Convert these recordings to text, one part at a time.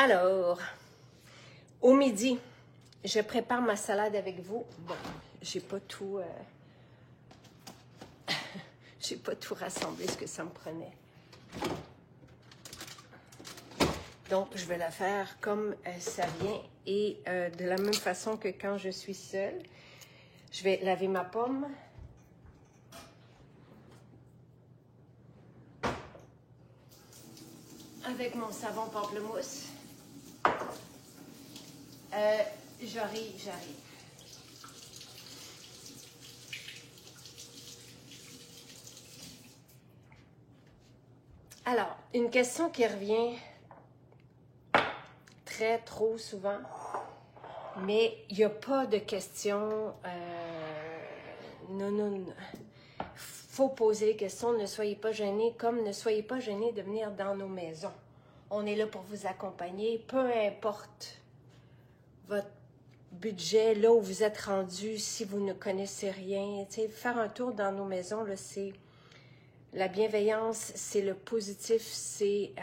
Alors, au midi, je prépare ma salade avec vous. Bon, j'ai pas tout... j'ai pas tout rassemblé ce que ça me prenait. Donc, je vais la faire comme ça vient. Et de la même façon que quand je suis seule, je vais laver ma pomme. Avec mon savon pamplemousse. J'arrive. Alors, une question qui revient trop souvent, mais il n'y a pas de question. Non. Faut poser les questions, ne soyez pas gênés, comme ne soyez pas gênés de venir dans nos maisons. On est là pour vous accompagner, peu importe votre budget, là où vous êtes rendu, si vous ne connaissez rien. Tu sais, faire un tour dans nos maisons, là, c'est la bienveillance, c'est le positif, c'est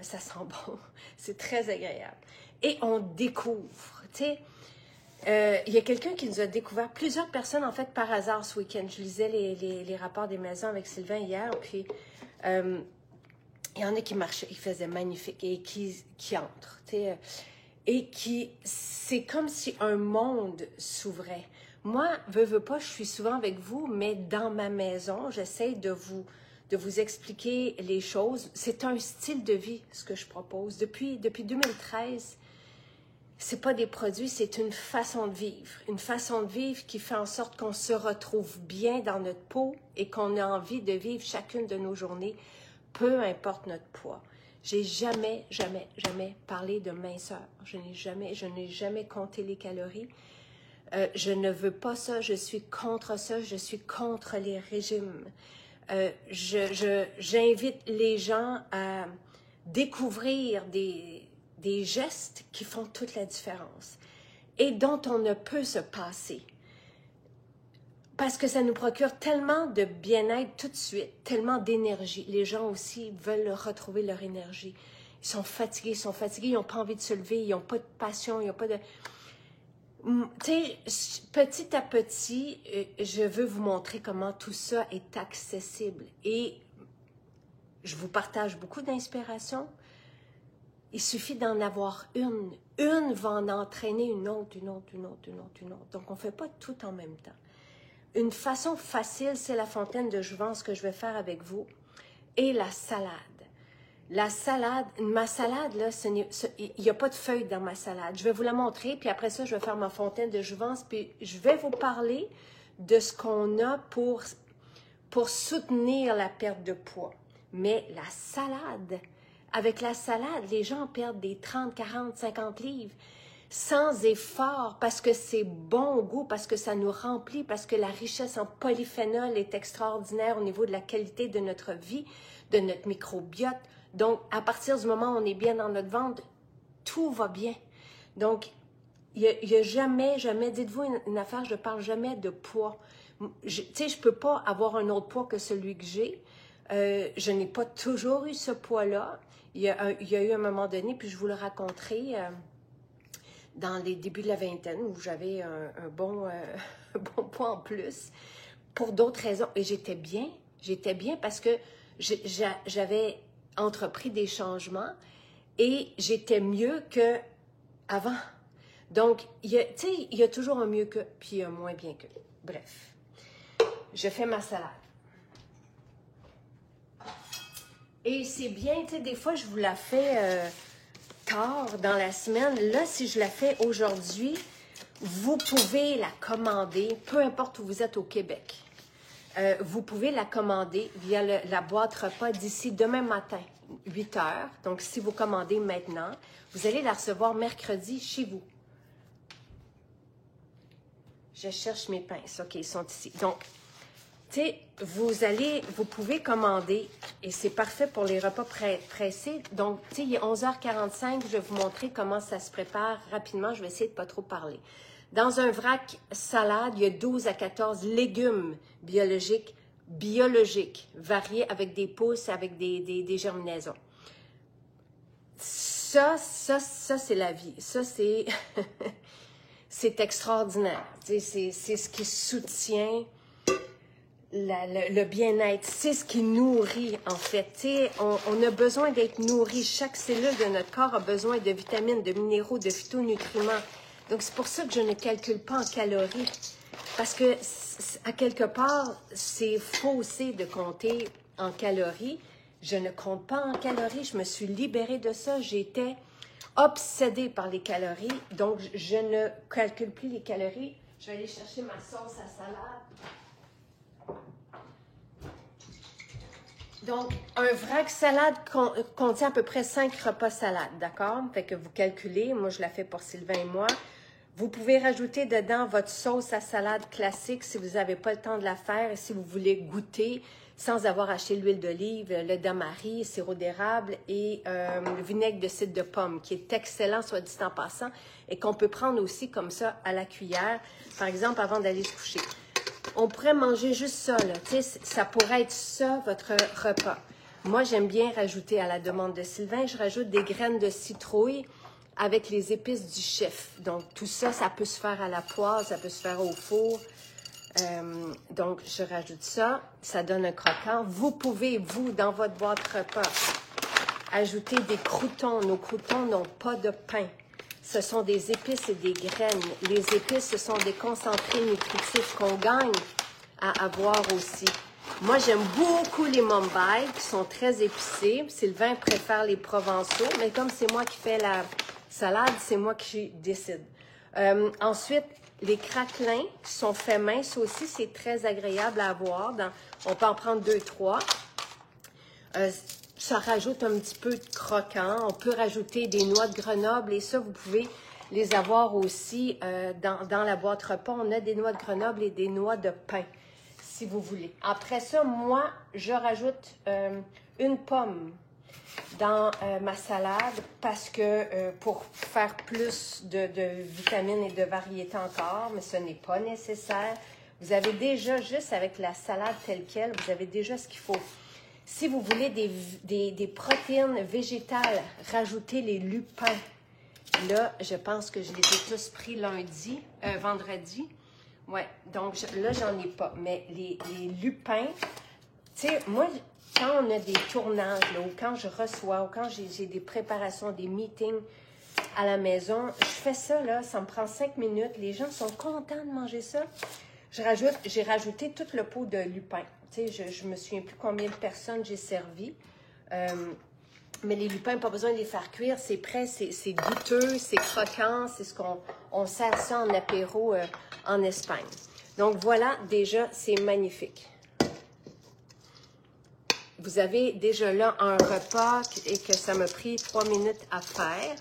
ça sent bon, c'est très agréable. Et on découvre, tu sais. Il y a quelqu'un qui nous a découvert, plusieurs personnes en fait par hasard ce week-end. Je lisais les rapports des maisons avec Sylvain hier, puis il y en a qui marchaient, ils faisaient magnifique et qui entrent, tu sais, et qui, c'est comme si un monde s'ouvrait. Moi, veux pas, je suis souvent avec vous, mais dans ma maison, j'essaie de vous expliquer les choses. C'est un style de vie, ce que je propose. Depuis 2013, c'est pas des produits, c'est une façon de vivre. Une façon de vivre qui fait en sorte qu'on se retrouve bien dans notre peau et qu'on a envie de vivre chacune de nos journées, peu importe notre poids. J'ai jamais parlé de minceur. Je n'ai jamais compté les calories. Je ne veux pas ça, je suis contre ça, je suis contre les régimes. J'invite les gens à découvrir des gestes qui font toute la différence et dont on ne peut se passer. Parce que ça nous procure tellement de bien-être tout de suite, tellement d'énergie. Les gens aussi veulent retrouver leur énergie. Ils sont fatigués, ils n'ont pas envie de se lever, ils n'ont pas de passion, ils n'ont pas de... Tu sais, petit à petit, je veux vous montrer comment tout ça est accessible. Et je vous partage beaucoup d'inspiration. Il suffit d'en avoir une. Une va en entraîner une autre. Donc, on ne fait pas tout en même temps. Une façon facile, c'est la fontaine de jouvence que je vais faire avec vous. Et la salade. La salade, ma salade, là, il n'y a pas de feuilles dans ma salade. Je vais vous la montrer, puis après ça, je vais faire ma fontaine de jouvence, puis je vais vous parler de ce qu'on a pour soutenir la perte de poids. Mais la salade, avec la salade, les gens perdent des 30, 40, 50 livres sans effort, parce que c'est bon au goût, parce que ça nous remplit, parce que la richesse en polyphénol est extraordinaire au niveau de la qualité de notre vie, de notre microbiote. Donc, à partir du moment où on est bien dans notre ventre, tout va bien. Donc, il y a jamais, dites-vous une affaire, je ne parle jamais de poids. Tu sais, je ne peux pas avoir un autre poids que celui que j'ai. Je n'ai pas toujours eu ce poids-là. Il y a eu un moment donné, puis je vous le raconterai, dans les débuts de la vingtaine, où j'avais un bon poids en plus, pour d'autres raisons. Et j'étais bien parce que j'avais entrepris des changements et j'étais mieux qu'avant. Donc, tu sais, il y a toujours un mieux que, puis un moins bien que. Bref, je fais ma salade. Et c'est bien, tu sais, des fois, je vous la fais tard dans la semaine. Là, si je la fais aujourd'hui, vous pouvez la commander, peu importe où vous êtes au Québec. Vous pouvez la commander via la boîte repas d'ici demain matin, 8 heures. Donc, si vous commandez maintenant, vous allez la recevoir mercredi chez vous. Je cherche mes pinces. OK, ils sont ici. Donc, tu sais, vous pouvez commander et c'est parfait pour les repas pressés. Donc, tu sais, il est 11h45. Je vais vous montrer comment ça se prépare rapidement. Je vais essayer de ne pas trop parler. Dans un vrac salade, il y a 12 à 14 légumes biologiques, variés avec des pousses, avec des germinaisons. ça c'est la vie. Ça, c'est c'est extraordinaire. C'est ce qui soutient le bien-être. C'est ce qui nourrit, en fait. On a besoin d'être nourri. Chaque cellule de notre corps a besoin de vitamines, de minéraux, de phytonutriments. Donc, c'est pour ça que je ne calcule pas en calories. Parce que, à quelque part, c'est faussé de compter en calories. Je ne compte pas en calories. Je me suis libérée de ça. J'étais obsédée par les calories. Donc, je ne calcule plus les calories. Je vais aller chercher ma sauce à salade. Donc, un vrac salade contient à peu près 5 repas salades, d'accord? Fait que vous calculez, moi je la fais pour Sylvain et moi. Vous pouvez rajouter dedans votre sauce à salade classique si vous n'avez pas le temps de la faire et si vous voulez goûter sans avoir acheté l'huile d'olive, le damari, le sirop d'érable et le vinaigre de cidre de pomme qui est excellent, soit dit en passant, et qu'on peut prendre aussi comme ça à la cuillère, par exemple avant d'aller se coucher. On pourrait manger juste ça, là. Tu sais, ça pourrait être ça, votre repas. Moi, j'aime bien rajouter, à la demande de Sylvain, je rajoute des graines de citrouille avec les épices du chef. Donc, tout ça, ça peut se faire à la poêle, ça peut se faire au four. Donc, je rajoute ça. Ça donne un croquant. Vous pouvez, vous, dans votre boîte repas, ajouter des croûtons. Nos croûtons n'ont pas de pain. Ce sont des épices et des graines. Les épices, ce sont des concentrés nutritifs qu'on gagne à avoir aussi. Moi, j'aime beaucoup les Mumbai, qui sont très épicés. Sylvain préfère les provençaux, mais comme c'est moi qui fais la salade, c'est moi qui décide. Ensuite, les craquelins qui sont faits main, ça aussi, c'est très agréable à avoir. On peut en prendre 2, 3. Ça rajoute un petit peu de croquant. On peut rajouter des noix de Grenoble et ça, vous pouvez les avoir aussi dans la boîte repas. On a des noix de Grenoble et des noix de pin, si vous voulez. Après ça, moi, je rajoute une pomme dans ma salade parce que pour faire plus de vitamines et de variétés encore, mais ce n'est pas nécessaire. Vous avez déjà, juste avec la salade telle quelle, vous avez déjà ce qu'il faut. Si vous voulez des protéines végétales, rajoutez les lupins. Là, je pense que je les ai tous pris vendredi. Ouais, donc là, j'en ai pas. Mais les lupins, tu sais, moi, quand on a des tournages, là, ou quand je reçois, ou quand j'ai des préparations, des meetings à la maison, je fais ça, là, ça me prend 5 minutes. Les gens sont contents de manger ça. J'ai rajouté tout le pot de lupin. Tu sais, je me souviens plus combien de personnes j'ai servi. Mais les lupins, pas besoin de les faire cuire. C'est prêt, c'est goûteux, c'est croquant. C'est ce qu'on sert ça en apéro en Espagne. Donc voilà, déjà, c'est magnifique. Vous avez déjà là un repas et que ça m'a pris 3 minutes à faire.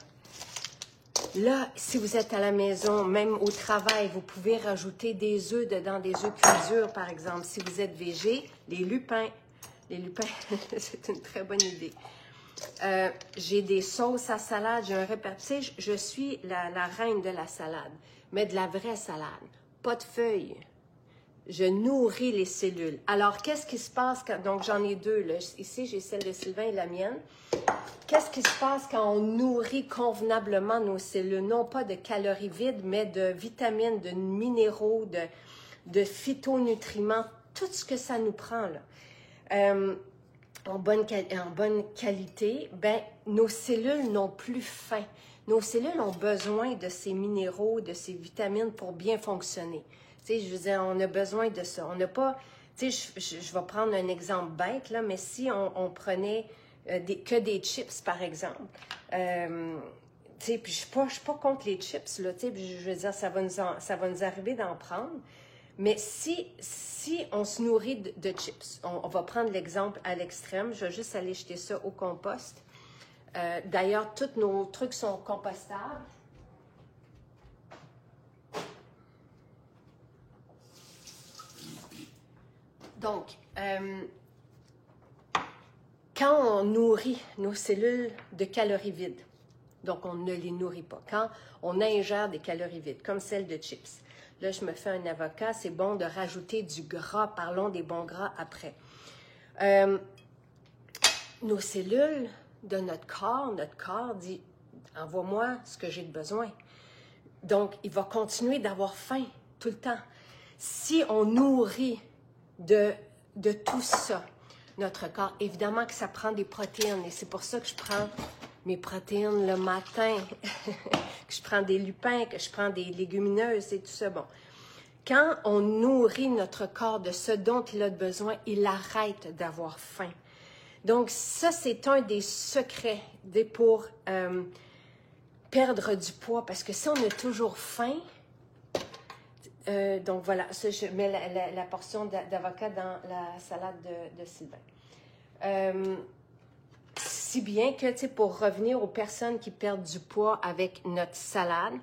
Là, si vous êtes à la maison, même au travail, vous pouvez rajouter des œufs dedans, des œufs cuisure, par exemple. Si vous êtes végé, les lupins, c'est une très bonne idée. J'ai des sauces à salade, j'ai un répertoire. Je suis la reine de la salade, mais de la vraie salade, pas de feuilles. Je nourris les cellules. Alors, qu'est-ce qui se passe quand... Donc, j'en ai 2, là. Ici, j'ai celle de Sylvain et la mienne. Qu'est-ce qui se passe quand on nourrit convenablement nos cellules? Non pas de calories vides, mais de vitamines, de minéraux, de phytonutriments, tout ce que ça nous prend, là. En bonne qualité, ben, nos cellules n'ont plus faim. Nos cellules ont besoin de ces minéraux, de ces vitamines pour bien fonctionner. Tu sais, je veux dire, on a besoin de ça. On n'a pas... Tu sais, je vais prendre un exemple bête, là, mais si on prenait que des chips, par exemple, tu sais, puis je ne suis pas contre les chips, là, tu sais, je veux dire, ça va nous arriver d'en prendre. Mais si on se nourrit de chips, on va prendre l'exemple à l'extrême, je vais juste aller jeter ça au compost. D'ailleurs, tous nos trucs sont compostables. Donc, quand on nourrit nos cellules de calories vides, donc on ne les nourrit pas, quand on ingère des calories vides, comme celle de chips, là, je me fais un avocat, c'est bon de rajouter du gras. Parlons des bons gras après. Nos cellules de notre corps dit, envoie-moi ce que j'ai de besoin. Donc, il va continuer d'avoir faim tout le temps. Si on nourrit de tout ça, notre corps, évidemment que ça prend des protéines. Et c'est pour ça que je prends mes protéines le matin, que je prends des lupins, que je prends des légumineuses et tout ça. Bon, quand on nourrit notre corps de ce dont il a besoin, il arrête d'avoir faim. Donc, ça, c'est un des secrets pour perdre du poids. Parce que si on a toujours faim, donc voilà, ça, je mets la portion d'avocat dans la salade de Sylvain. Si bien que, tu sais, pour revenir aux personnes qui perdent du poids avec notre salade,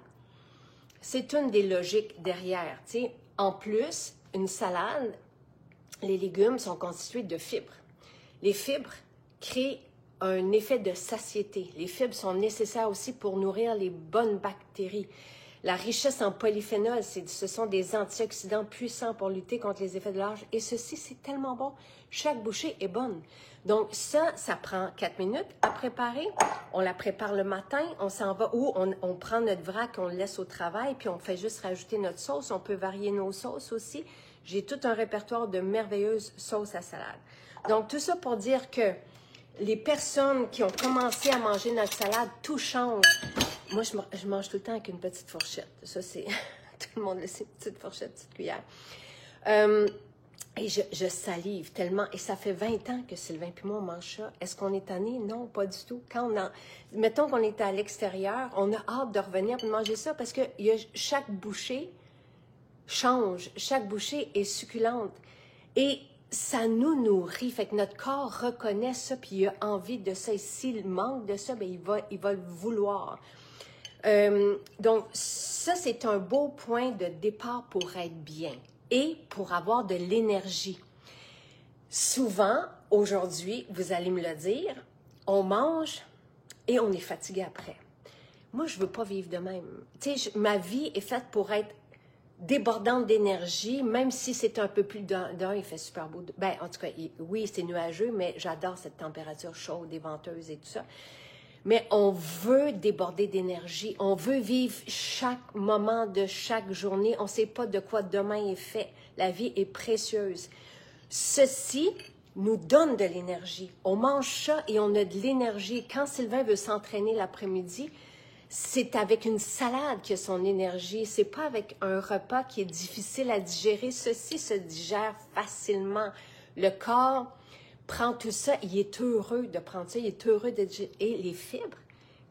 c'est une des logiques derrière, tu sais. En plus, une salade, les légumes sont constitués de fibres. Les fibres créent un effet de satiété. Les fibres sont nécessaires aussi pour nourrir les bonnes bactéries. La richesse en polyphénol, ce sont des antioxydants puissants pour lutter contre les effets de l'âge. Et ceci, c'est tellement bon. Chaque bouchée est bonne. Donc ça prend 4 minutes à préparer. On la prépare le matin, on s'en va ou on prend notre vrac, on le laisse au travail, puis on fait juste rajouter notre sauce. On peut varier nos sauces aussi. J'ai tout un répertoire de merveilleuses sauces à salade. Donc tout ça pour dire que les personnes qui ont commencé à manger notre salade, tout change. Moi, je mange tout le temps avec une petite fourchette. Ça, c'est... tout le monde le sait, une petite fourchette, petite cuillère. Et je salive tellement. Et ça fait 20 ans que Sylvain et moi, on mange ça. Est-ce qu'on est tanné? Non, pas du tout. Mettons qu'on est à l'extérieur, on a hâte de revenir et de manger ça parce que chaque bouchée change. Chaque bouchée est succulente. Et ça nous nourrit. Fait que notre corps reconnaît ça puis il a envie de ça. Et s'il manque de ça, bien, il va le vouloir. Donc, ça, c'est un beau point de départ pour être bien et pour avoir de l'énergie. Souvent, aujourd'hui, vous allez me le dire, on mange et on est fatigué après. Moi, je ne veux pas vivre de même. Tu sais, ma vie est faite pour être débordante d'énergie, même si c'est un peu plus d'un, il fait super beau. Ben, en tout cas, oui, c'est nuageux, mais j'adore cette température chaude et venteuse et tout ça. Mais on veut déborder d'énergie. On veut vivre chaque moment de chaque journée. On ne sait pas de quoi demain est fait. La vie est précieuse. Ceci nous donne de l'énergie. On mange ça et on a de l'énergie. Quand Sylvain veut s'entraîner l'après-midi, c'est avec une salade qu'il a son énergie. C'est pas avec un repas qui est difficile à digérer. Ceci se digère facilement. Le corps prend tout ça, il est heureux de prendre ça, il est heureux de digérer. Et les fibres,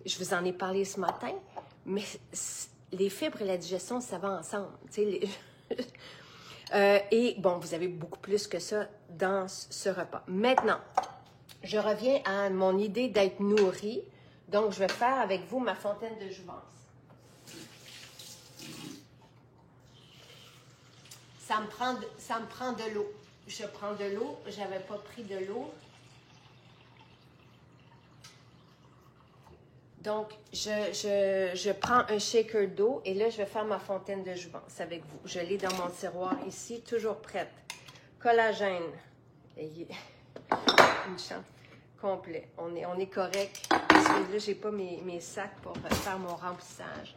je vous en ai parlé ce matin, mais les fibres et la digestion, ça va ensemble. Et bon, vous avez beaucoup plus que ça dans ce repas. Maintenant, je reviens à mon idée d'être nourri. Donc, je vais faire avec vous ma fontaine de jouvence. Ça me prend de l'eau. Je prends de l'eau. Je n'avais pas pris de l'eau. Donc, je prends un shaker d'eau et là, je vais faire ma fontaine de jouvence avec vous. Je l'ai dans mon tiroir ici, toujours prête. Collagène. Une chance. Complet. On est correct. Parce que là, je n'ai pas mes sacs pour faire mon remplissage.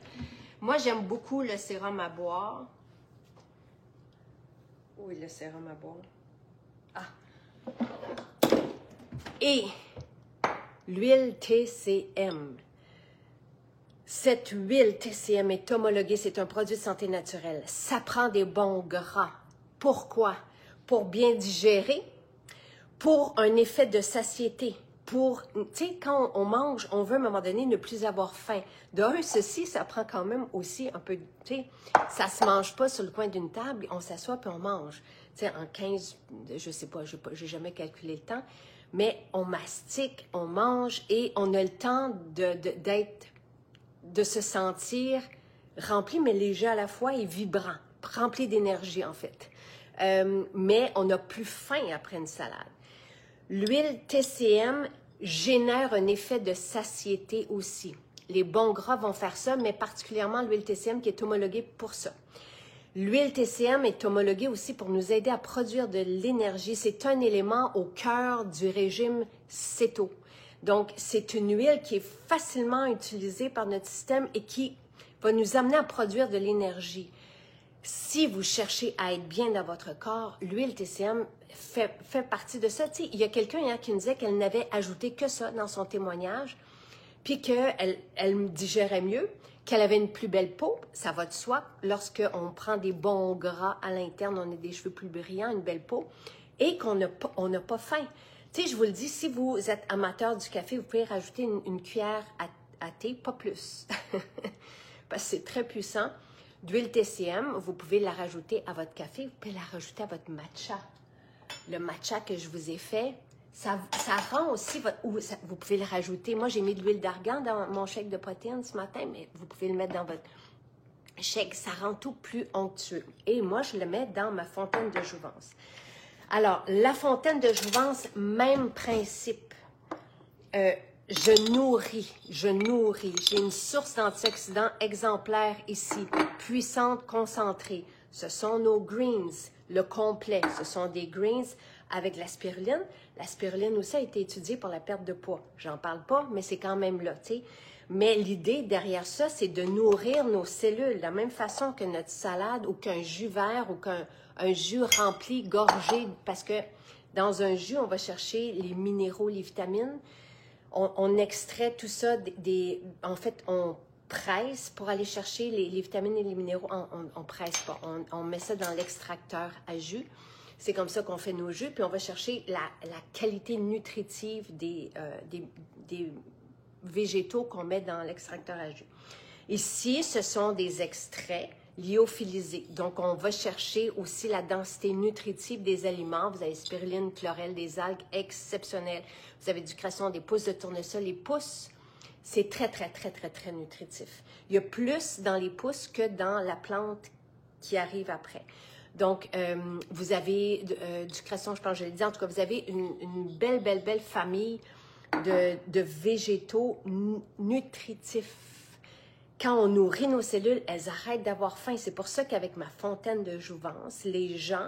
Moi, j'aime beaucoup le sérum à boire. Où est le sérum à boire? Ah! Et l'huile TCM. Cette huile TCM est homologuée, c'est un produit de santé naturelle. Ça prend des bons gras. Pourquoi? Pour bien digérer, pour un effet de satiété, pour, tu sais, quand on mange, on veut à un moment donné ne plus avoir faim. D'un, ceci, ça prend quand même aussi un peu, tu sais, ça se mange pas sur le coin d'une table, on s'assoit puis on mange. Tu sais, en 15, je sais pas, j'ai jamais calculé le temps, mais on mastique, on mange et on a le temps de se sentir rempli, mais léger à la fois et vibrant, rempli d'énergie en fait. Mais on n'a plus faim après une salade. L'huile TCM génère un effet de satiété aussi. Les bons gras vont faire ça, mais particulièrement l'huile TCM qui est homologuée pour ça. L'huile TCM est homologuée aussi pour nous aider à produire de l'énergie. C'est un élément au cœur du régime céto. Donc, c'est une huile qui est facilement utilisée par notre système et qui va nous amener à produire de l'énergie. Si vous cherchez à être bien dans votre corps, l'huile TCM fait partie de ça. Tu sais, il y a quelqu'un hier qui nous disait qu'elle n'avait ajouté que ça dans son témoignage, puis qu'elle me digérait mieux, qu'elle avait une plus belle peau. Ça va de soi. Lorsqu'on prend des bons gras à l'interne, on a des cheveux plus brillants, une belle peau, et qu'on n'a pas faim. Tu sais, je vous le dis, si vous êtes amateur du café, vous pouvez rajouter une cuillère à thé, pas plus, parce que c'est très puissant. D'huile TCM, vous pouvez la rajouter à votre café, vous pouvez la rajouter à votre matcha. Le matcha que je vous ai fait, ça rend aussi vous pouvez le rajouter. Moi, j'ai mis de l'huile d'argan dans mon shake de protéines ce matin, mais vous pouvez le mettre dans votre shake. Ça rend tout plus onctueux. Et moi, je le mets dans ma fontaine de jouvence. Alors, la fontaine de jouvence, même principe. Je nourris. J'ai une source d'antioxydants exemplaire ici, puissante, concentrée. Ce sont nos greens, le complet. Ce sont des greens avec la spiruline. La spiruline aussi a été étudiée pour la perte de poids. J'en parle pas, mais c'est quand même là, tu sais. Mais l'idée derrière ça, c'est de nourrir nos cellules de la même façon que notre salade ou qu'un jus vert ou qu'un jus rempli, gorgé, parce que dans un jus, on va chercher les minéraux, les vitamines. On extrait tout ça, en fait, on presse pour aller chercher les vitamines et les minéraux. On presse pas, on met ça dans l'extracteur à jus. C'est comme ça qu'on fait nos jus, puis on va chercher la qualité nutritive des végétaux qu'on met dans l'extracteur à jus. Ici, ce sont des extraits lyophilisés. Donc, on va chercher aussi la densité nutritive des aliments. Vous avez spiruline, chlorelle, des algues exceptionnelles. Vous avez du cresson, des pousses de tournesol. Les pousses, c'est très, très, très, très, très nutritif. Il y a plus dans les pousses que dans la plante qui arrive après. Donc, vous avez du cresson, je pense que je l'ai dit. En tout cas, vous avez une belle, belle, belle famille de végétaux nutritifs. Quand on nourrit nos cellules, elles arrêtent d'avoir faim. C'est pour ça qu'avec ma fontaine de jouvence, les gens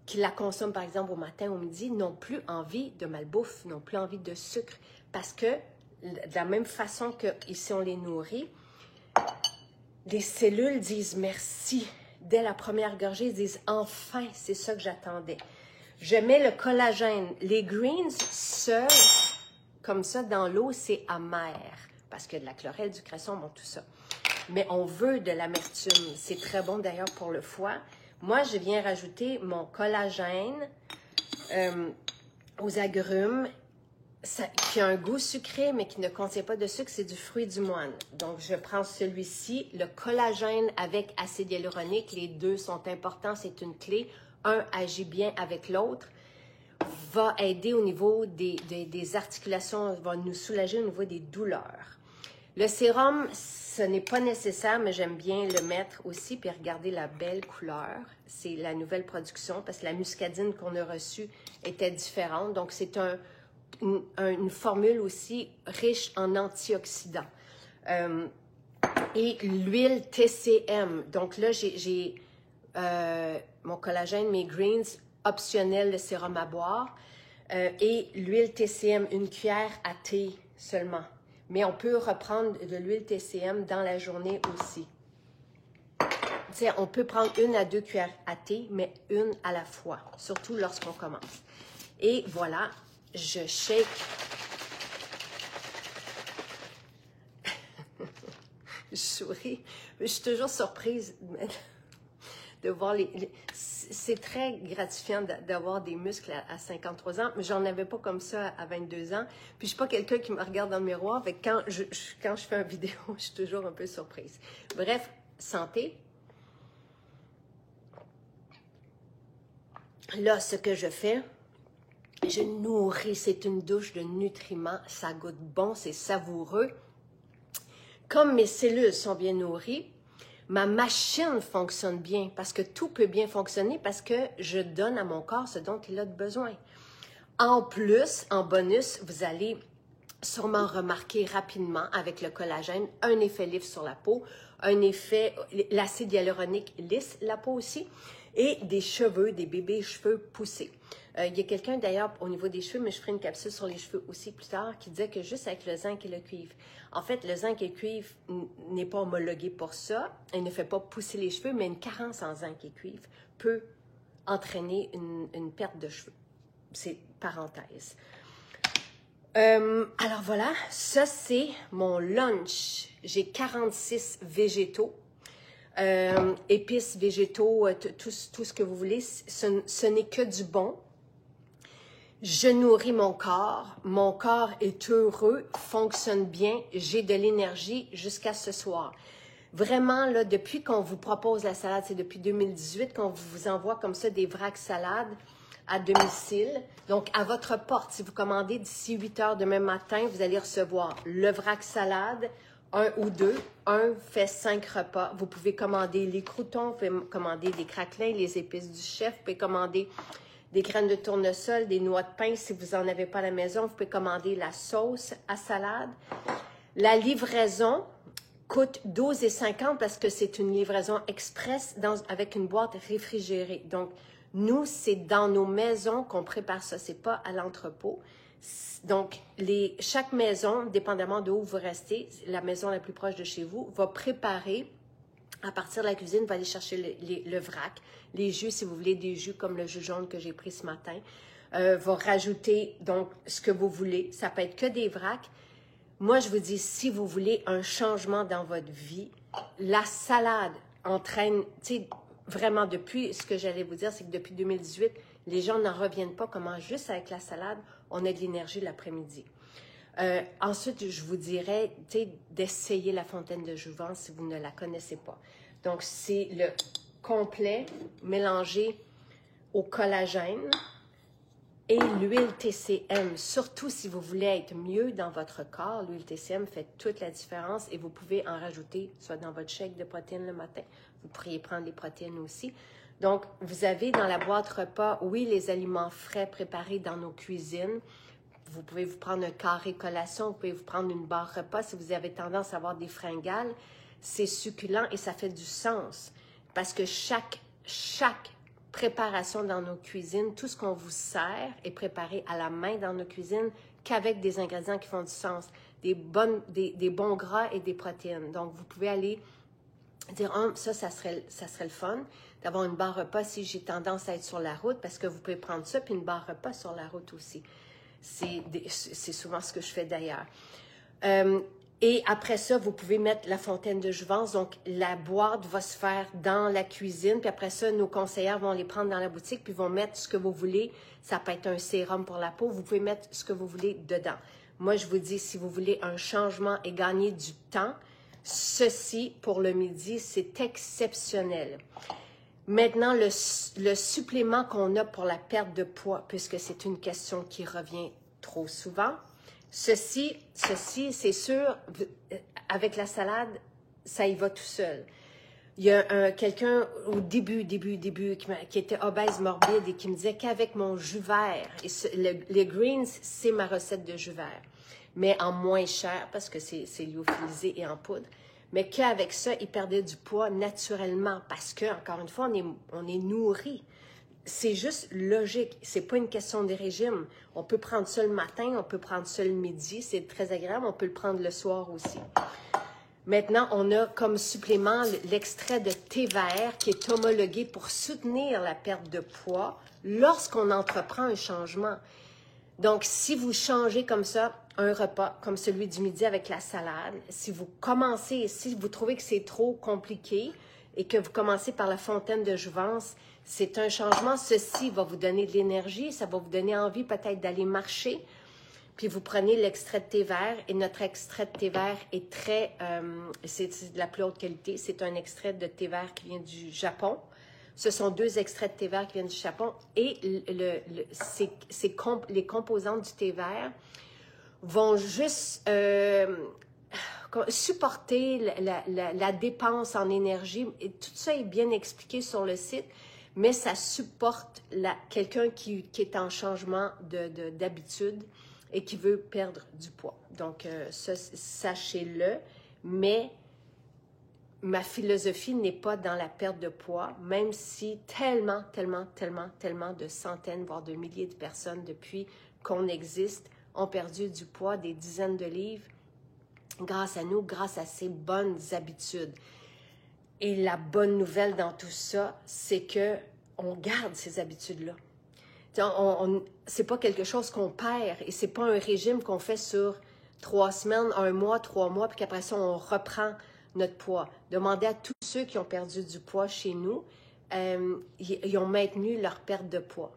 qui la consomment, par exemple, au matin, au midi, n'ont plus envie de malbouffe, n'ont plus envie de sucre. Parce que, de la même façon que ici on les nourrit, les cellules disent merci. Dès la première gorgée, ils disent « Enfin, c'est ça que j'attendais ». Je mets le collagène. Les greens seuls, comme ça, dans l'eau, c'est amer. Parce qu'il y a de la chlorelle, du cresson, bon, tout ça. Mais on veut de l'amertume. C'est très bon d'ailleurs pour le foie. Moi, je viens rajouter mon collagène aux agrumes, qui a un goût sucré, mais qui ne contient pas de sucre. C'est du fruit du moine. Donc, je prends celui-ci, le collagène avec acide hyaluronique. Les deux sont importants, c'est une clé. Un agit bien avec l'autre. Va aider au niveau des articulations, va nous soulager au niveau des douleurs. Le sérum, ce n'est pas nécessaire, mais j'aime bien le mettre aussi. Puis regardez la belle couleur. C'est la nouvelle production parce que la muscadine qu'on a reçue était différente. Donc, c'est une formule aussi riche en antioxydants. Et l'huile TCM. Donc là, j'ai mon collagène, mes greens, optionnel, le sérum à boire. Et l'huile TCM, une cuillère à thé seulement. Mais on peut reprendre de l'huile TCM dans la journée aussi. T'sais, on peut prendre 1 à 2 cuillères à thé, mais une à la fois, surtout lorsqu'on commence. Et voilà, je shake. Je souris. Je suis toujours surprise de voir c'est très gratifiant d'avoir des muscles à 53 ans, mais j'en avais pas comme ça à 22 ans. Puis je suis pas quelqu'un qui me regarde dans le miroir, fait que quand je fais une vidéo, je suis toujours un peu surprise. Bref, santé. Là, ce que je fais, je nourris, c'est une douche de nutriments, ça goûte bon, c'est savoureux. Comme mes cellules sont bien nourries, ma machine fonctionne bien parce que tout peut bien fonctionner parce que je donne à mon corps ce dont il a besoin. En plus, en bonus, vous allez sûrement remarquer rapidement avec le collagène un effet lisse sur la peau, un effet, l'acide hyaluronique lisse la peau aussi et des cheveux, des bébés cheveux poussés. Il y a quelqu'un d'ailleurs au niveau des cheveux, mais je ferai une capsule sur les cheveux aussi plus tard, qui disait que juste avec le zinc et le cuivre. En fait, le zinc et le cuivre n'est pas homologué pour ça. Il ne fait pas pousser les cheveux, mais une carence en zinc et cuivre peut entraîner une perte de cheveux. C'est parenthèse. Alors voilà, ça c'est mon lunch. J'ai 46 végétaux. Épices, végétaux, tout ce que vous voulez, ce n'est que du bon. Je nourris mon corps est heureux, fonctionne bien, j'ai de l'énergie jusqu'à ce soir. Vraiment, là, depuis qu'on vous propose la salade, c'est depuis 2018 qu'on vous envoie comme ça des vracs salades à domicile. Donc, à votre porte, si vous commandez d'ici 8 heures demain matin, vous allez recevoir le vrac salade, un ou deux. Un fait 5 repas. Vous pouvez commander les croûtons, vous pouvez commander des craquelins, les épices du chef, vous pouvez commander des graines de tournesol, des noix de pain. Si vous n'en avez pas à la maison, vous pouvez commander la sauce à salade. La livraison coûte 12,50 parce que c'est une livraison express avec une boîte réfrigérée. Donc, nous, c'est dans nos maisons qu'on prépare ça. Ce n'est pas à l'entrepôt. Donc, chaque maison, dépendamment de où vous restez, la maison la plus proche de chez vous, va préparer, à partir de la cuisine, va aller chercher le vrac, les jus, si vous voulez, des jus comme le jus jaune que j'ai pris ce matin, va rajouter donc ce que vous voulez. Ça peut être que des vracs. Moi, je vous dis, si vous voulez un changement dans votre vie, la salade entraîne, tu sais, vraiment depuis, ce que j'allais vous dire, c'est que depuis 2018, les gens n'en reviennent pas comment juste avec la salade, on a de l'énergie l'après-midi. Ensuite, je vous dirais d'essayer la fontaine de jouvence si vous ne la connaissez pas. Donc, c'est le complet mélangé au collagène et l'huile TCM. Surtout si vous voulez être mieux dans votre corps, l'huile TCM fait toute la différence et vous pouvez en rajouter soit dans votre shake de protéines le matin. Vous pourriez prendre les protéines aussi. Donc, vous avez dans la boîte repas, oui, les aliments frais préparés dans nos cuisines. Vous pouvez vous prendre un carré collation, vous pouvez vous prendre une barre repas. Si vous avez tendance à avoir des fringales, c'est succulent et ça fait du sens. Parce que chaque préparation dans nos cuisines, tout ce qu'on vous sert est préparé à la main dans nos cuisines qu'avec des ingrédients qui font du sens, des bons gras et des protéines. Donc, vous pouvez aller dire, ça serait le fun d'avoir une barre repas si j'ai tendance à être sur la route, parce que vous pouvez prendre ça, puis une barre repas sur la route aussi. C'est souvent ce que je fais d'ailleurs. Et après ça, vous pouvez mettre la fontaine de jouvence. Donc, la boîte va se faire dans la cuisine. Puis après ça, nos conseillères vont les prendre dans la boutique puis vont mettre ce que vous voulez. Ça peut être un sérum pour la peau. Vous pouvez mettre ce que vous voulez dedans. Moi, je vous dis, si vous voulez un changement et gagner du temps, ceci, pour le midi, c'est exceptionnel. Maintenant, le supplément qu'on a pour la perte de poids, puisque c'est une question qui revient trop souvent, ceci, c'est sûr, avec la salade, ça y va tout seul. Il y a quelqu'un au début, qui était obèse morbide et qui me disait qu'avec mon jus vert, et les greens, c'est ma recette de jus vert, mais en moins cher parce que c'est lyophilisé et en poudre. Mais qu'avec ça, il perdait du poids naturellement parce que, encore une fois, on est nourri. C'est juste logique. C'est pas une question de régime. On peut prendre ça le matin, on peut prendre ça le midi. C'est très agréable. On peut le prendre le soir aussi. Maintenant, on a comme supplément l'extrait de thé vert qui est homologué pour soutenir la perte de poids lorsqu'on entreprend un changement. Donc, si vous changez comme ça un repas, comme celui du midi avec la salade, si vous trouvez que c'est trop compliqué et que vous commencez par la fontaine de jouvence, c'est un changement. Ceci va vous donner de l'énergie, ça va vous donner envie peut-être d'aller marcher. Puis vous prenez l'extrait de thé vert et notre extrait de thé vert est c'est de la plus haute qualité. C'est un extrait de thé vert qui vient du Japon. Ce sont 2 extraits de thé vert qui viennent du Japon et les composantes du thé vert vont juste supporter la dépense en énergie. Et tout ça est bien expliqué sur le site, mais ça supporte quelqu'un qui est en changement d'habitude et qui veut perdre du poids. Donc, ça, sachez-le, mais ma philosophie n'est pas dans la perte de poids, même si tellement de centaines, voire de milliers de personnes depuis qu'on existe ont perdu du poids, des dizaines de livres, grâce à nous, grâce à ces bonnes habitudes. Et la bonne nouvelle dans tout ça, c'est que on garde ces habitudes-là. C'est pas quelque chose qu'on perd et c'est pas un régime qu'on fait sur 3 semaines, 1 mois, 3 mois, puis qu'après ça, on reprend notre poids. Demandez à tous ceux qui ont perdu du poids chez nous, ils ont maintenu leur perte de poids.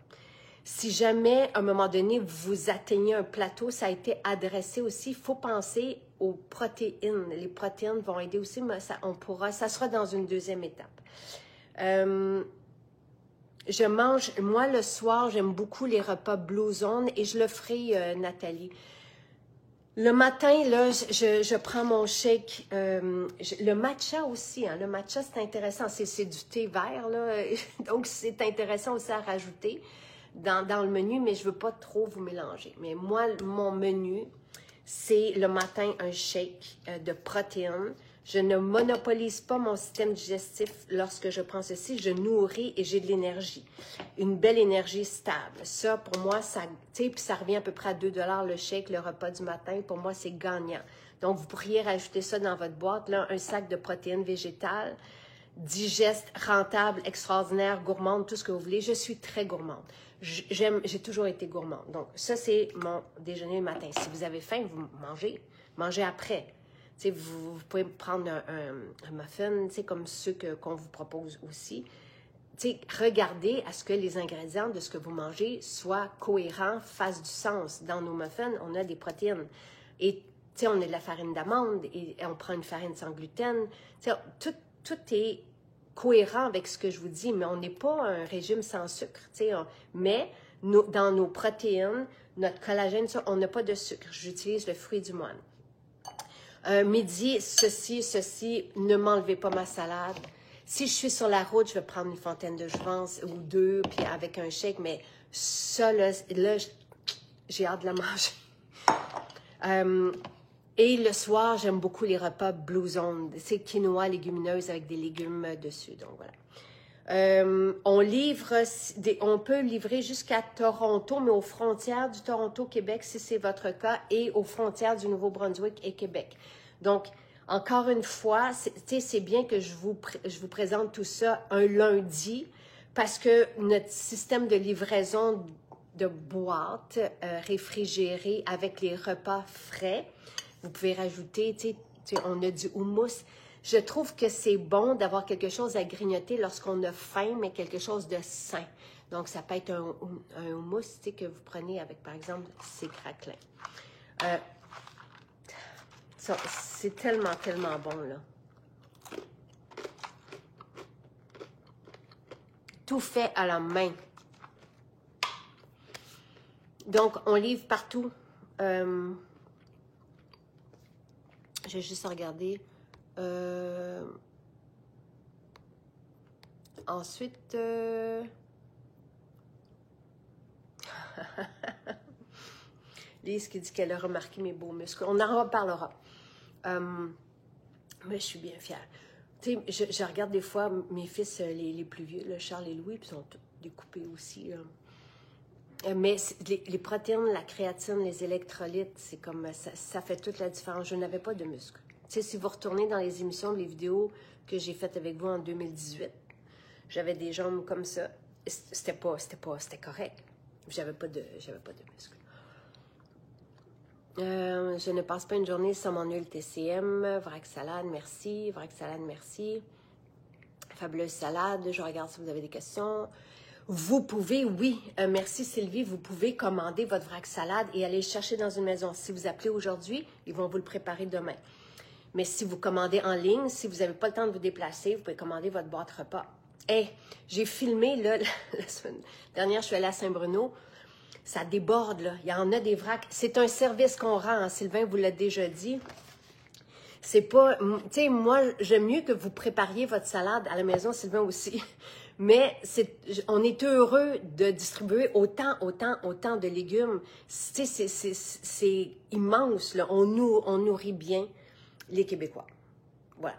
Si jamais, à un moment donné, vous atteignez un plateau, ça a été adressé aussi, il faut penser aux protéines. Les protéines vont aider aussi, mais ça sera dans une deuxième étape. Je mange, moi le soir, j'aime beaucoup les repas Blue Zone et je le ferai, Nathalie. Le matin, là, je prends mon shake. Le matcha aussi, hein, le matcha, c'est intéressant. C'est du thé vert, là, donc c'est intéressant aussi à rajouter dans le menu, mais je ne veux pas trop vous mélanger. Mais moi, mon menu, c'est le matin un shake de protéines. Je ne monopolise pas mon système digestif lorsque je prends ceci. Je nourris et j'ai de l'énergie. Une belle énergie stable. Ça, pour moi, ça, puis ça revient à peu près à 2 $ le shake, le repas du matin. Pour moi, c'est gagnant. Donc, vous pourriez rajouter ça dans votre boîte. Là, un sac de protéines végétales, digeste, rentable, extraordinaire, gourmande, tout ce que vous voulez. Je suis très gourmande. J'ai toujours été gourmande. Donc, ça, c'est mon déjeuner le matin. Si vous avez faim, vous mangez après. Vous pouvez prendre un muffin, comme ceux qu'on vous propose aussi. Regardez à ce que les ingrédients de ce que vous mangez soient cohérents, fassent du sens. Dans nos muffins, on a des protéines. Et on a de la farine d'amande et on prend une farine sans gluten. Tout est cohérent avec ce que je vous dis, mais on n'est pas un régime sans sucre. Mais dans nos protéines, notre collagène, ça, on n'a pas de sucre. J'utilise le fruit du moine. Midi, ceci, ne m'enlevez pas ma salade. Si je suis sur la route, je vais prendre une fontaine de jouvence ou 2, puis avec un shake, mais ça, là j'ai hâte de la manger. Et le soir, j'aime beaucoup les repas Blue Zone. C'est quinoa, légumineuse avec des légumes dessus, donc voilà. On peut livrer jusqu'à Toronto, mais aux frontières du Toronto-Québec, si c'est votre cas, et aux frontières du Nouveau-Brunswick et Québec. Donc, encore une fois, c'est bien que je vous présente tout ça un lundi, parce que notre système de livraison de boîtes réfrigérées avec les repas frais, vous pouvez rajouter, on a du houmous. Je trouve que c'est bon d'avoir quelque chose à grignoter lorsqu'on a faim, mais quelque chose de sain. Donc, ça peut être un houmous que vous prenez avec, par exemple, ces craquelins. C'est tellement bon, là. Tout fait à la main. Donc, on livre partout. J'ai juste regardé. Ensuite, Lise qui dit qu'elle a remarqué mes beaux muscles. On en reparlera. Mais je suis bien fière. Tu sais, je regarde des fois mes fils, les plus vieux, là, Charles et Louis, puis ils sont tous découpés aussi. Mais les protéines, la créatine, les électrolytes, c'est comme ça fait toute la différence. Je n'avais pas de muscles. Tu sais, si vous retournez dans les émissions, les vidéos que j'ai faites avec vous en 2018, j'avais des jambes comme ça. C'était correct. J'avais pas de muscles. Je ne passe pas une journée sans mon huile TCM. Vrac salade, merci. Vrac salade, merci. Fabuleuse salade. Je regarde si vous avez des questions. Vous pouvez, oui, merci Sylvie, vous pouvez commander votre vrac salade et aller le chercher dans une maison. Si vous appelez aujourd'hui, ils vont vous le préparer demain. Mais si vous commandez en ligne, si vous n'avez pas le temps de vous déplacer, vous pouvez commander votre boîte repas. Hey, j'ai filmé, là, la semaine dernière, je suis allée à Saint-Bruno. Ça déborde, là. Il y en a des vracs. C'est un service qu'on rend, hein. Sylvain vous l'a déjà dit. C'est pas... Tu sais, moi, j'aime mieux que vous prépariez votre salade à la maison, Sylvain aussi. Mais on est heureux de distribuer autant de légumes. Tu sais, c'est immense, là. On nourrit bien les Québécois. Voilà.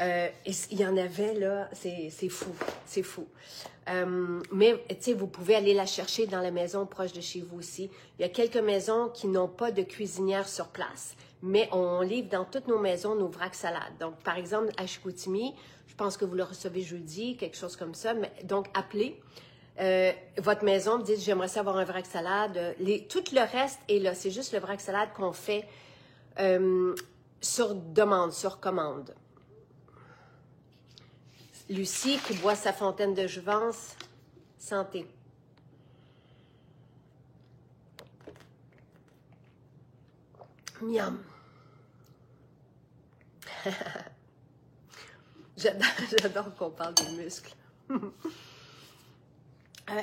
Il y en avait, là, c'est fou, c'est fou. Mais, tu sais, vous pouvez aller la chercher dans la maison proche de chez vous aussi. Il y a quelques maisons qui n'ont pas de cuisinière sur place, mais on livre dans toutes nos maisons nos vracs salades. Donc, par exemple, à Chicoutimi, je pense que vous le recevez jeudi, quelque chose comme ça. Donc, appelez votre maison, dites « J'aimerais savoir un vrac salade ». Tout le reste est là. C'est juste le vrac salade qu'on fait sur demande, sur commande. Lucie qui boit sa fontaine de jouvence. Santé. Miam. J'adore qu'on parle des muscles.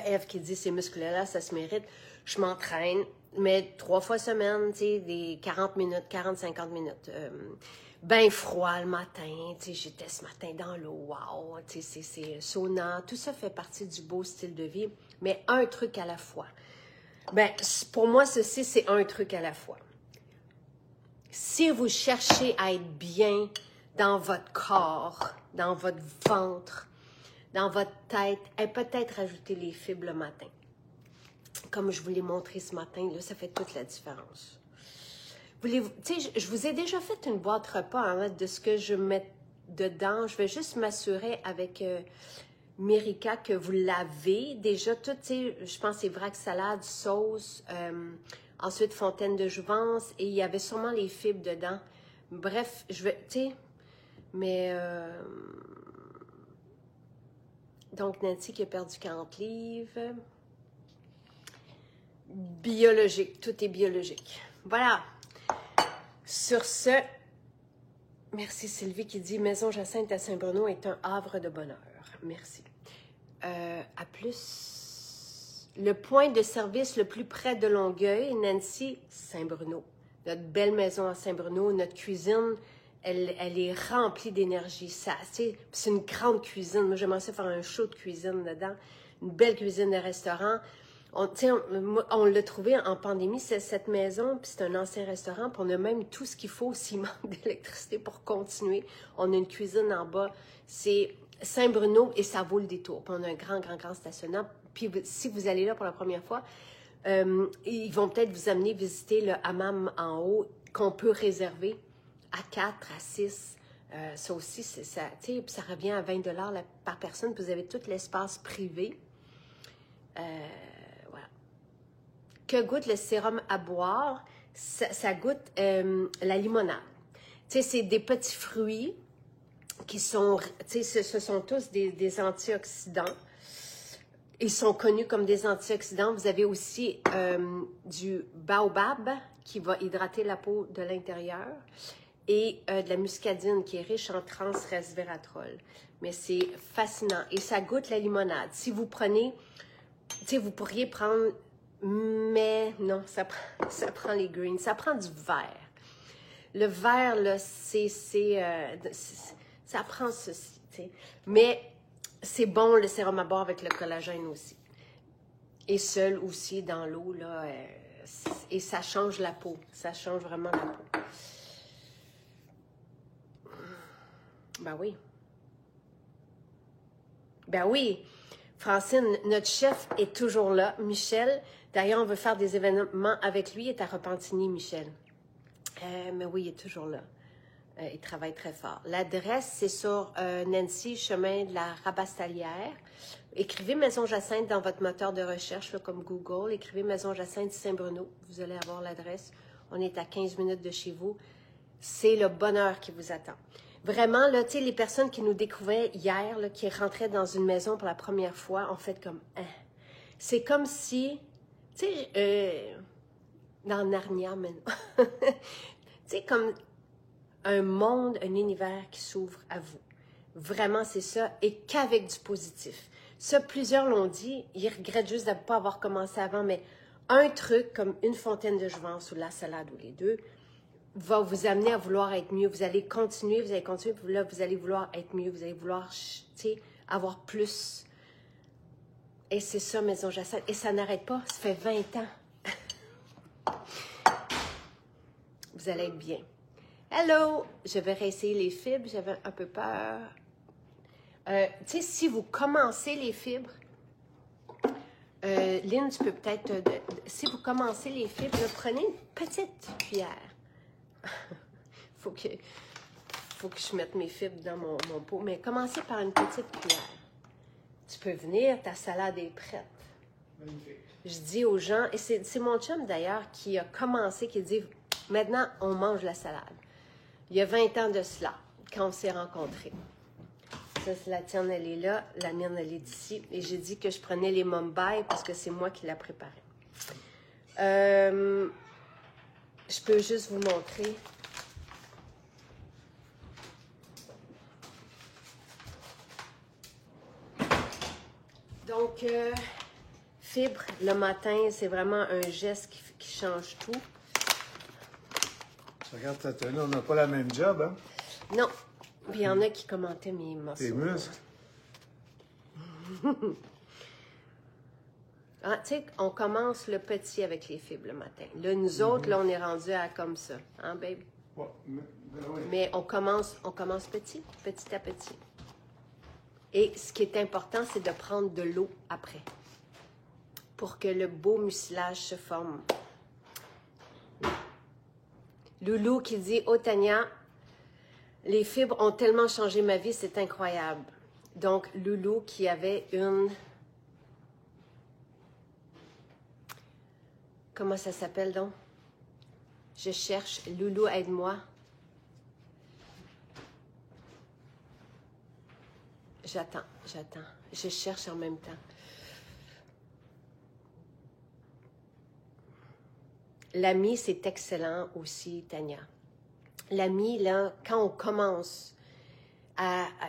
Ève qui dit ces muscles-là, ça se mérite. Je m'entraîne, mais 3 fois semaine, tu sais, des 40 minutes, 40-50 minutes. Ben froid le matin, tu sais, j'étais ce matin dans l'eau, wow, tu sais, c'est sauna, tout ça fait partie du beau style de vie, mais un truc à la fois. Ben, pour moi, ceci, c'est un truc à la fois. Si vous cherchez à être bien dans votre corps, dans votre ventre, dans votre tête, et peut-être rajouter les fibres le matin. Comme je vous l'ai montré ce matin, là, ça fait toute la différence. Tu sais, je vous ai déjà fait une boîte repas hein, de ce que je mets dedans. Je vais juste m'assurer avec Mérika que vous l'avez déjà tout, tu sais, je pense c'est vrac salade, sauce, ensuite fontaine de jouvence et il y avait sûrement les fibres dedans. Bref, je vais, tu sais, mais... Donc, Nancy qui a perdu 40 livres. Biologique, tout est biologique. Voilà. Sur ce, merci Sylvie qui dit « Maison Jacinthe à Saint-Bruno est un havre de bonheur. » Merci. À plus. Le point de service le plus près de Longueuil, Nancy, Saint-Bruno. Notre belle maison à Saint-Bruno, notre cuisine, elle est remplie d'énergie. C'est une grande cuisine. Moi, j'aimerais ça faire un show de cuisine dedans. Une belle cuisine de restaurant. On l'a trouvé en pandémie, cette maison, puis c'est un ancien restaurant, puis on a même tout ce qu'il faut s'il manque d'électricité pour continuer. On a une cuisine en bas. C'est Saint-Bruno et ça vaut le détour. Puis on a un grand stationnement. Puis si vous allez là pour la première fois, ils vont peut-être vous amener visiter le hammam en haut qu'on peut réserver à 4, à 6. Ça aussi, ça revient à 20 $ par personne. Puis vous avez tout l'espace privé. Voilà. Que goûte le sérum à boire? Ça goûte la limonade. Tu sais, c'est des petits fruits qui sont, tu sais, ce sont tous des antioxydants. Ils sont connus comme des antioxydants. Vous avez aussi du baobab qui va hydrater la peau de l'intérieur et de la muscadine qui est riche en trans-resveratrol. Mais c'est fascinant et ça goûte la limonade. Si vous prenez, tu sais, vous pourriez prendre, mais non, ça prend les greens, ça prend du vert. Le vert, là, ça prend ceci, tu sais. Mais c'est bon le sérum à bord avec le collagène aussi. Et seul aussi dans l'eau, là, et ça change la peau. Ça change vraiment la peau. Ben oui. Ben oui. Francine, notre chef est toujours là. Michel, d'ailleurs, on veut faire des événements avec lui. Il est à Repentigny, Michel. Mais oui, il est toujours là. Il travaille très fort. L'adresse, c'est sur Nancy, chemin de la Rabastalière. Écrivez Maison Jacinthe dans votre moteur de recherche, là, comme Google. Écrivez Maison Jacinthe Saint-Bruno. Vous allez avoir l'adresse. On est à 15 minutes de chez vous. C'est le bonheur qui vous attend. Vraiment, là, tu sais, les personnes qui nous découvraient hier, là, qui rentraient dans une maison pour la première fois, ont fait comme « hein ». C'est comme si, tu sais, dans Narnia maintenant, tu sais, comme un monde, un univers qui s'ouvre à vous. Vraiment, c'est ça, et qu'avec du positif. Ça, plusieurs l'ont dit, ils regrettent juste de ne pas avoir commencé avant, mais un truc comme une fontaine de jouvence ou de la salade ou les deux va vous amener à vouloir être mieux. Vous allez continuer, puis là, vous allez vouloir être mieux, vous allez vouloir, tu sais, avoir plus. Et c'est ça, Maison Jacinthe. Et ça n'arrête pas, ça fait 20 ans. Vous allez être bien. Hello! Je vais réessayer les fibres, j'avais un peu peur. Tu sais, si vous commencez les fibres, Lynn, tu peux peut-être... si vous commencez les fibres, là, prenez une petite cuillère. faut que je mette mes fibres dans mon pot, mais commencez par une petite cuillère. Tu peux venir, ta salade est prête. Magnifique. Je dis aux gens, et c'est mon chum d'ailleurs qui a commencé, qui dit, maintenant, on mange la salade. Il y a 20 ans de cela, quand on s'est rencontrés. Ça, la tienne, elle est là, la mienne, elle est ici. Et j'ai dit que je prenais les Mumbai parce que c'est moi qui la préparais. Je peux juste vous montrer. Donc, fibre, le matin, c'est vraiment un geste qui change tout. Regarde ta tenue, on n'a pas la même job, hein? Non. Puis il y en a qui commentaient mes morceaux. Tes muscles. Ah, tu sais, on commence le petit avec les fibres le matin. Là, nous autres, là, on est rendu à comme ça. Hein, babe? Ouais, oui. Mais on commence petit à petit. Et ce qui est important, c'est de prendre de l'eau après. Pour que le beau mucilage se forme. Loulou qui dit, oh Tania, les fibres ont tellement changé ma vie, c'est incroyable. Donc, Loulou qui avait une... Comment ça s'appelle donc? Je cherche. Loulou, aide-moi. J'attends. Je cherche en même temps. L'ami, c'est excellent aussi, Tania. L'ami, là, quand on commence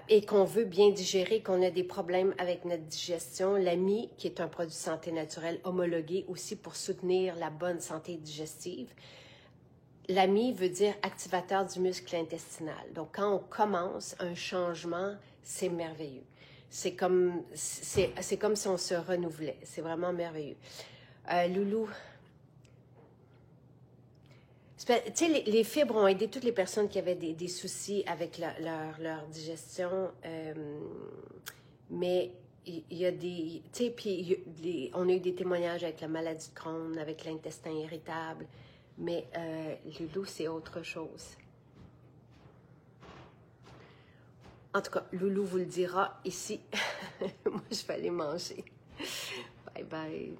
et qu'on veut bien digérer, qu'on a des problèmes avec notre digestion, l'ami, qui est un produit de santé naturelle homologué aussi pour soutenir la bonne santé digestive, l'ami veut dire activateur du muscle intestinal. Donc, quand on commence un changement, c'est merveilleux. C'est comme si on se renouvelait. C'est vraiment merveilleux. Loulou, tu sais, les fibres ont aidé toutes les personnes qui avaient des soucis avec leur digestion, mais il y a des... Tu sais, puis on a eu des témoignages avec la maladie de Crohn, avec l'intestin irritable, mais Loulou, c'est autre chose. En tout cas, Loulou vous le dira ici. Moi, je vais aller manger. Bye bye.